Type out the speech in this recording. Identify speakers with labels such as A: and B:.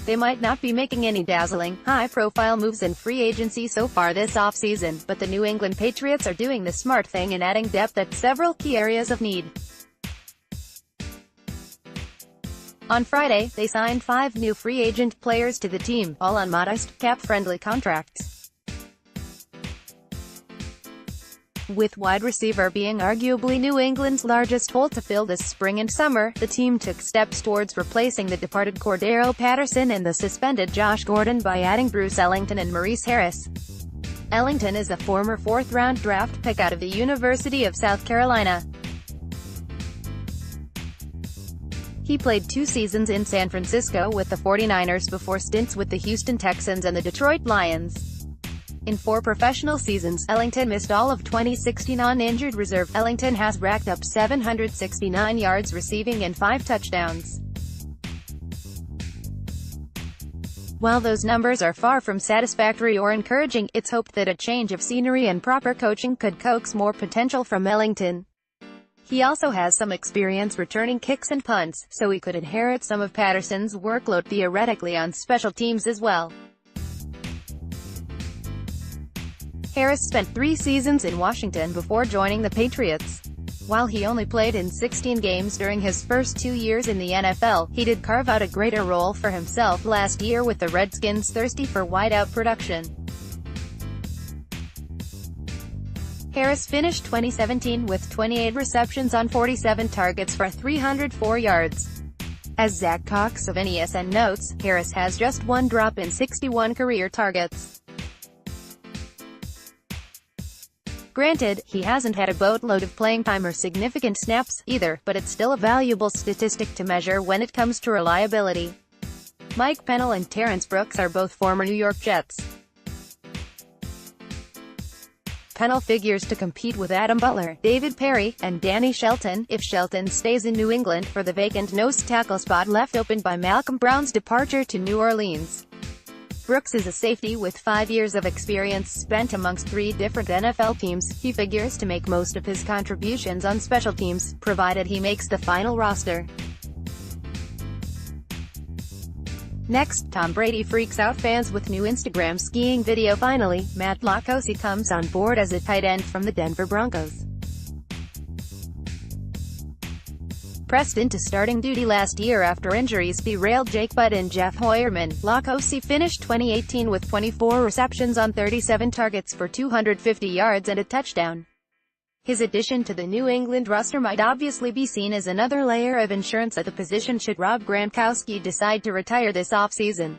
A: They might not be making any dazzling, high-profile moves in free agency so far this offseason, but the New England Patriots are doing the smart thing and adding depth at several key areas of need. On Friday, they signed 5 new free agent players to the team, all on modest, cap-friendly contracts. With wide receiver being arguably New England's largest hole to fill this spring and summer, the team took steps towards replacing the departed Cordarrelle Patterson and the suspended Josh Gordon by adding Bruce Ellington and Maurice Harris. Ellington is a former 4th-round draft pick out of the University of South Carolina. He played 2 seasons in San Francisco with the 49ers before stints with the Houston Texans and the Detroit Lions. In 4 professional seasons, Ellington missed all of 2016 on injured reserve. Ellington has racked up 769 yards receiving and 5 touchdowns. While those numbers are far from satisfactory or encouraging, it's hoped that a change of scenery and proper coaching could coax more potential from Ellington. He also has some experience returning kicks and punts, so he could inherit some of Patterson's workload theoretically on special teams as well. Harris spent 3 seasons in Washington before joining the Patriots. While he only played in 16 games during his first 2 years in the NFL, he did carve out a greater role for himself last year with the Redskins thirsty for wideout production. Harris finished 2017 with 28 receptions on 47 targets for 304 yards. As Zach Cox of NESN notes, Harris has just 1 drop in 61 career targets. Granted, he hasn't had a boatload of playing time or significant snaps, either, but it's still a valuable statistic to measure when it comes to reliability. Mike Pennell and Terrence Brooks are both former New York Jets. Pennell figures to compete with Adam Butler, David Perry, and Danny Shelton, if Shelton stays in New England for the vacant nose tackle spot left open by Malcolm Brown's departure to New Orleans. Brooks is a safety with 5 years of experience spent amongst 3 different NFL teams. He figures to make most of his contributions on special teams, provided he makes the final roster. Next, Tom Brady freaks out fans with new Instagram skiing video. Finally, Matt LaCosse comes on board as a tight end from the Denver Broncos. Pressed into starting duty last year after injuries derailed Jake Butt and Jeff Hoyerman, LaCosse finished 2018 with 24 receptions on 37 targets for 250 yards and a touchdown. His addition to the New England roster might obviously be seen as another layer of insurance at the position should Rob Gronkowski decide to retire this offseason.